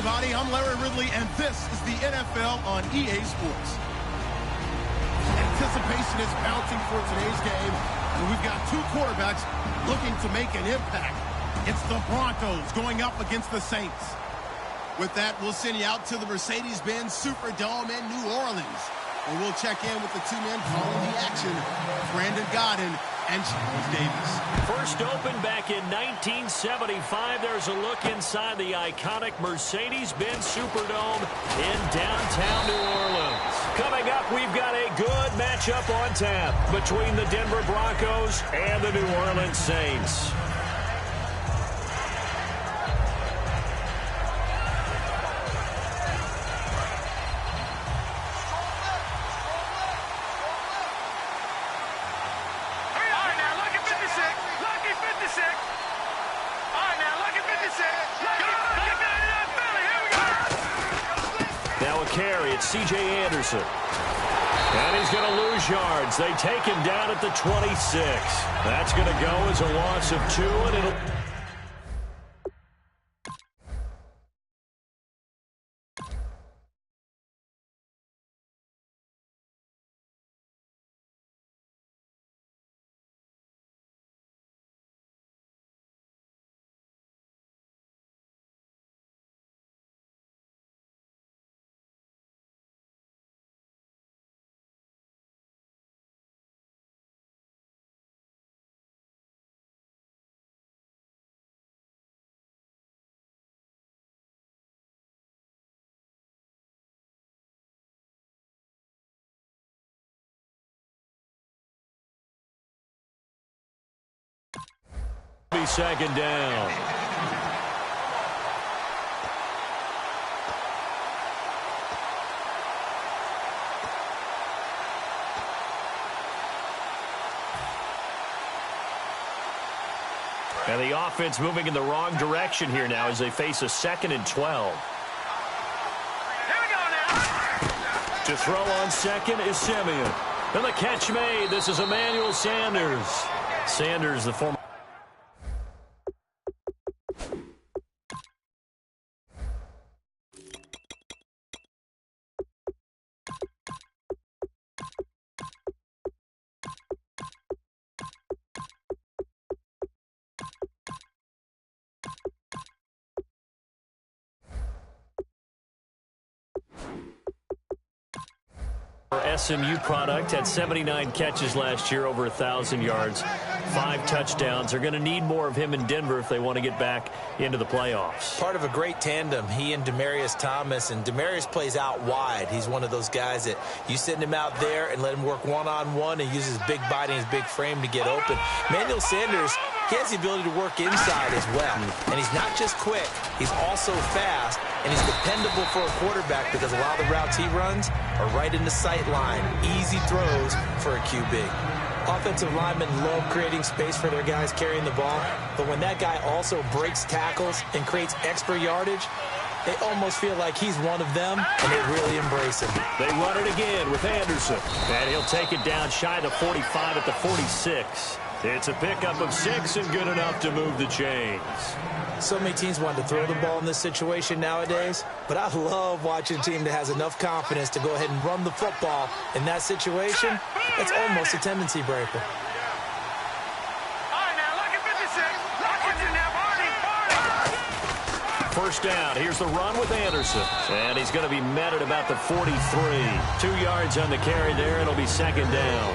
everybody. I'm Larry Ridley, and this is the NFL on EA Sports. Anticipation is mounting for today's game, and we've got two quarterbacks looking to make an impact. It's the Broncos going up against the Saints. With that, we'll send you out to the Mercedes-Benz Superdome in New Orleans, where we'll check in with the two men calling the action, Brandon Gaudin and Charles Davis. First opened back in 1975. There's a look inside the iconic Mercedes-Benz Superdome in downtown New Orleans. Coming up, we've got a good matchup on tap between the Denver Broncos and the New Orleans Saints. C.J. Anderson. And he's going to lose yards. They take him down at the 26. That's going to go as a loss of 2, and it'll... be second down. And the offense moving in the wrong direction here now as they face a 2nd and 12. Here we go now. To throw on second is Simeon. And the catch made. This is Emmanuel Sanders. Sanders, the former... SMU product, had 79 catches last year, over 1,000 yards, 5 touchdowns. They're going to need more of him in Denver if they want to get back into the playoffs. Part of a great tandem, he and Demaryius Thomas, and Demaryius plays out wide. He's one of those guys that you send him out there and let him work one-on-one and use his big body and his big frame to get open. Emmanuel Sanders, he has the ability to work inside as well. And he's not just quick, he's also fast, and he's dependable for a quarterback because a lot of the routes he runs are right in the sight line. Easy throws for a QB. Offensive linemen love creating space for their guys carrying the ball, but when that guy also breaks tackles and creates extra yardage, they almost feel like he's one of them, and they really embrace him. They run it again with Anderson, and he'll take it down shy of the 45 at the 46. It's a pickup of 6 and good enough to move the chains. So many teams want to throw the ball in this situation nowadays, but I love watching a team that has enough confidence to go ahead and run the football in that situation. That's almost a tendency breaker. First down. Here's the run with Anderson. And he's going to be met at about the 43. 2 yards on the carry there. It'll be second down.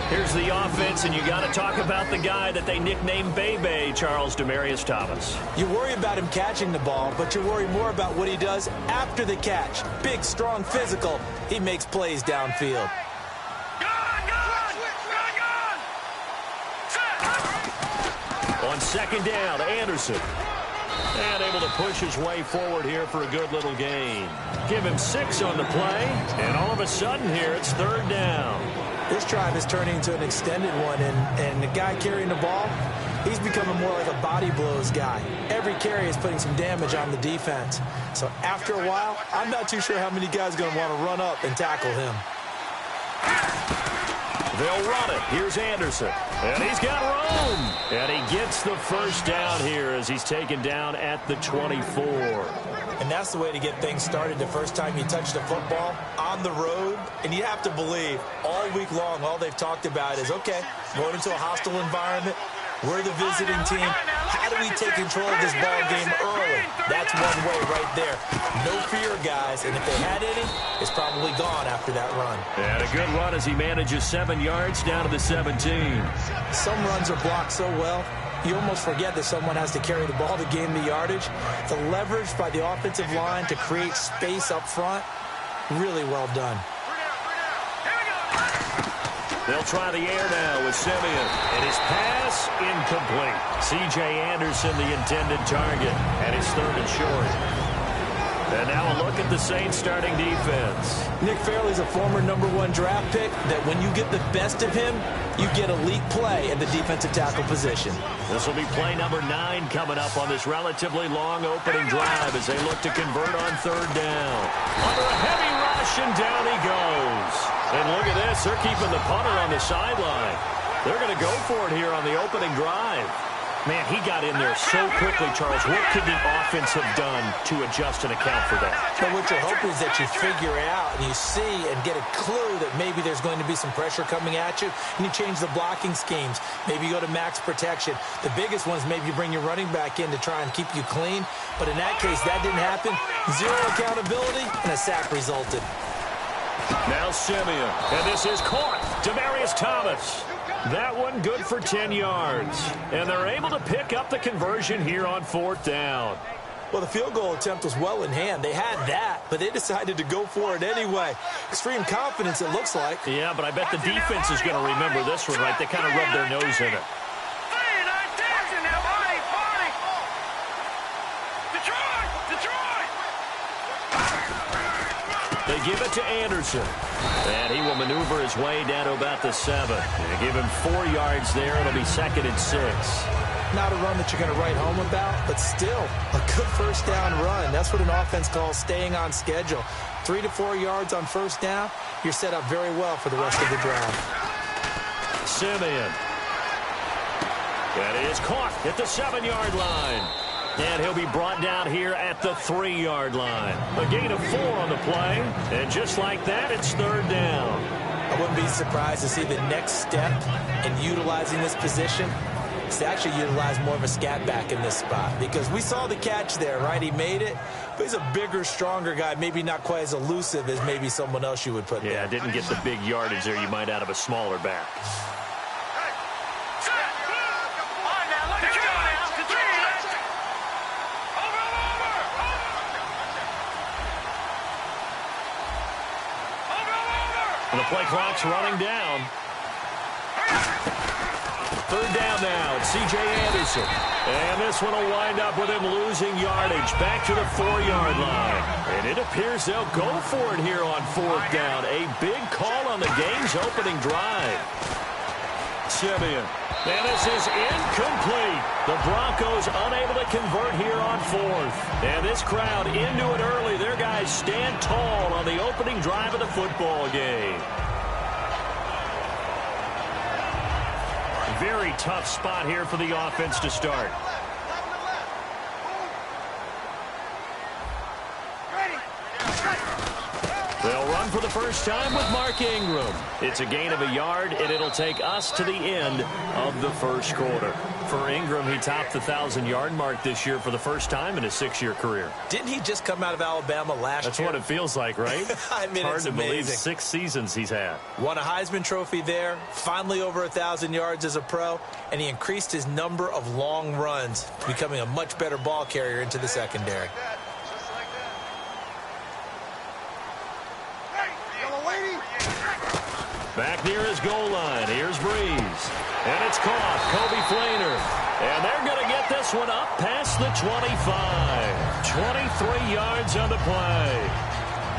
Here's the offense, and you got to talk about the guy that they nicknamed Bebe, Charles Demaryius Thomas. You worry about him catching the ball, but you worry more about what he does after the catch. Big, strong, physical. He makes plays downfield. On second down, Anderson. And able to push his way forward here for a good little gain. Give him 6 on the play, and all of a sudden here it's third down. This drive is turning into an extended one, and the guy carrying the ball, he's becoming more like a body blows guy. Every carry is putting some damage on the defense. So after a while, I'm not too sure how many guys are going to want to run up and tackle him. They'll run it. Here's Anderson. And he's got room. And he gets the first down here as he's taken down at the 24. And that's the way to get things started the first time you touch the football on the road. And you have to believe all week long, all they've talked about is, okay, going into a hostile environment. We're the visiting team. How do we take control of this ball game early? That's one way right there. No fear, guys. And if they had any, it's probably gone after that run. And a good run as he manages 7 yards down to the 17. Some runs are blocked so well, you almost forget that someone has to carry the ball to gain the yardage. The leverage by the offensive line to create space up front, really well done. They'll try the air now with Simeon. And his pass, incomplete. C.J. Anderson, the intended target. And it's 3rd and short. And now a look at the Saints starting defense. Nick Fairley's a former #1 draft pick that when you get the best of him, you get elite play at the defensive tackle position. This will be play number 9 coming up on this relatively long opening drive as they look to convert on 3rd down. Under a heavy rush, and down he goes. And look at this. They're keeping the punter on the sideline. They're going to go for it here on the opening drive. Man, he got in there so quickly, Charles. What could the offense have done to adjust and account for that? But what you're hoping is that you figure out and you see and get a clue that maybe there's going to be some pressure coming at you, and you change the blocking schemes. Maybe you go to max protection. The biggest one is maybe you bring your running back in to try and keep you clean. But in that case, that didn't happen. 0 accountability, and a sack resulted. Now Simeon, and this is caught. Demaryius Thomas. That one good for 10 yards. And they're able to pick up the conversion here on 4th down. Well, the field goal attempt was well in hand. They had that, but they decided to go for it anyway. Extreme confidence, it looks like. Yeah, but I bet the defense is going to remember this one, right? They kind of rubbed their nose in it. They give it to Anderson. And he will maneuver his way down to about the 7. And give him 4 yards there. It'll be 2nd and 6. Not a run that you're going to write home about, but still a good first down run. That's what an offense calls staying on schedule. 3 to 4 yards on first down, you're set up very well for the rest of the drive. Simeon. That is caught at the 7-yard line. And he'll be brought down here at the 3-yard line. A gain of 4 on the play. And just like that, it's 3rd down. I wouldn't be surprised to see the next step in utilizing this position is to actually utilize more of a scat back in this spot. Because we saw the catch there, right? He made it. But he's a bigger, stronger guy. Maybe not quite as elusive as maybe someone else you would put there. Yeah, didn't get the big yardage there you might out of a smaller back. The play clock's running down. 3rd down now. It's C.J. Anderson. And this one will wind up with him losing yardage back to the 4-yard line. And it appears they'll go for it here on 4th down. A big call on the game's opening drive. Simeon. And this is incomplete. The Broncos unable to convert here on 4th. And this crowd into it early. Their guys stand tall on the opening drive of the football game. Very tough spot here for the offense to start. They'll run for the first time with Mark Ingram. It's a gain of a yard, and it'll take us to the end of the first quarter. For Ingram, he topped the 1,000-yard mark this year for the first time in his 6-year career. Didn't he just come out of Alabama last year? That's what it feels like, right? I mean, it's hard it's to amazing. believe 6 seasons he's had. Won a Heisman Trophy there, finally over 1,000 yards as a pro, and he increased his number of long runs, becoming a much better ball carrier into the secondary. Back near his goal line. Here's Breeze. And it's caught. Kobe Flainer. And they're going to get this one up past the 25. 23 yards on the play.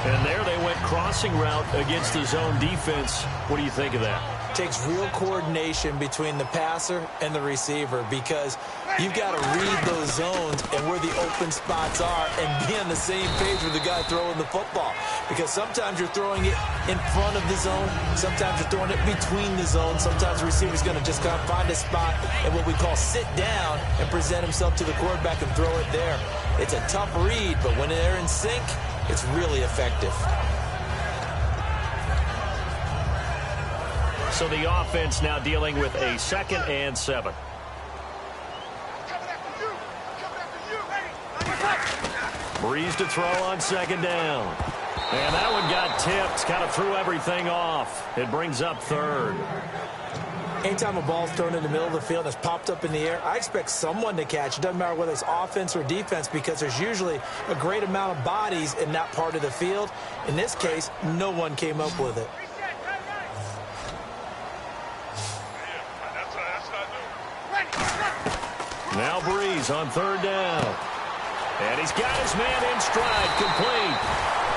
And there they went crossing route against the zone defense. What do you think of that? Takes real coordination between the passer and the receiver, because you've got to read those zones and where the open spots are and be on the same page with the guy throwing the football. Because sometimes you're throwing it in front of the zone. Sometimes you're throwing it between the zones. Sometimes the receiver's going to just kind of find a spot and what we call sit down and present himself to the quarterback and throw it there. It's a tough read, but when they're in sync, it's really effective. So the offense now dealing with a 2nd and 7. Breeze to throw on 2nd down. And that one got tipped. Kind of threw everything off. It brings up 3rd. Anytime a ball's thrown in the middle of the field and it's popped up in the air, I expect someone to catch. It doesn't matter whether it's offense or defense, because there's usually a great amount of bodies in that part of the field. In this case, no one came up with it. Now Breeze on 3rd down. And he's got his man in stride, complete.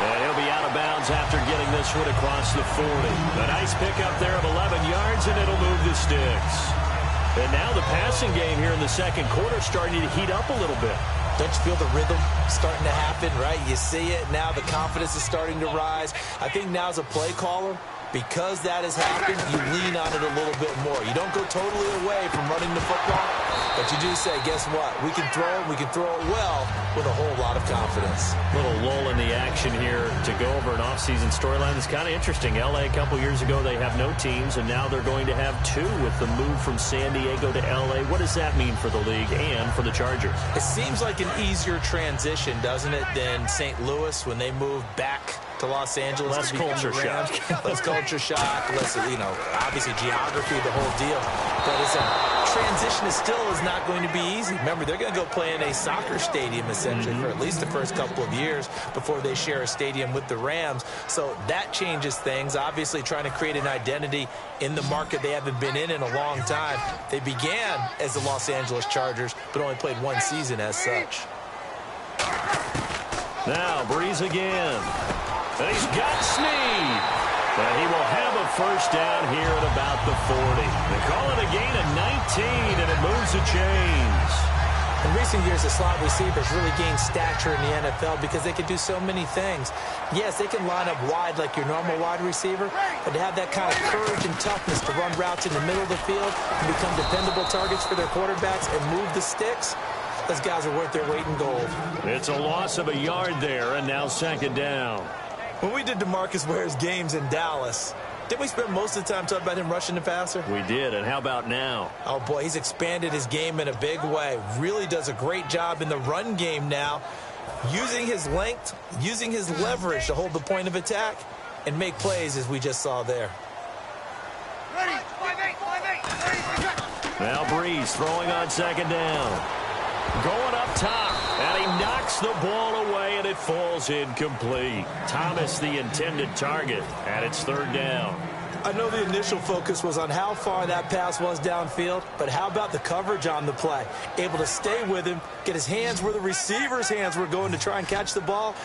And he'll be out of bounds after getting this one across the 40. A nice pickup there of 11 yards, and it'll move the sticks. And now the passing game here in the 2nd quarter starting to heat up a little bit. Don't you feel the rhythm starting to happen, right? You see it now. The confidence is starting to rise. I think now as a play caller, because that has happened, you lean on it a little bit more. You don't go totally away from running the football, but you do say, guess what? We can throw it. We can throw it well with a whole lot of confidence. Little lull in the action here to go over an offseason storyline that's kind of interesting. L.A. a couple years ago, they have no teams, and now they're going to have 2 with the move from San Diego to L.A. What does that mean for the league and for the Chargers? It seems like an easier transition, doesn't it, than St. Louis when they moved back to Los Angeles. Less culture shock. Less culture shock. Less, obviously geography, the whole deal. But it's a transition still is not going to be easy. Remember, they're going to go play in a soccer stadium, essentially, for at least the first couple of years before they share a stadium with the Rams. So that changes things. Obviously, trying to create an identity in the market they haven't been in a long time. They began as the Los Angeles Chargers, but only played 1 season as such. Now, Breeze again. And he's got Snead. But he will have a first down here at about the 40. They call it a gain of 19, and it moves the chains. In recent years, the slot receivers really gained stature in the NFL because they can do so many things. Yes, they can line up wide like your normal wide receiver, but to have that kind of courage and toughness to run routes in the middle of the field and become dependable targets for their quarterbacks and move the sticks, those guys are worth their weight in gold. It's a loss of a yard there, and now 2nd down. When we did DeMarcus Ware's games in Dallas, didn't we spend most of the time talking about him rushing the passer? We did, and how about now? Oh, boy, he's expanded his game in a big way. Really does a great job in the run game now, using his length, using his leverage to hold the point of attack and make plays as we just saw there. Now Breeze throwing on 2nd down. Going up top, and he knocks the ball away, and it falls incomplete. Thomas, the intended target, and it's 3rd down. I know the initial focus was on how far that pass was downfield, but how about the coverage on the play? Able to stay with him, get his hands where the receiver's hands were going to try and catch the ball.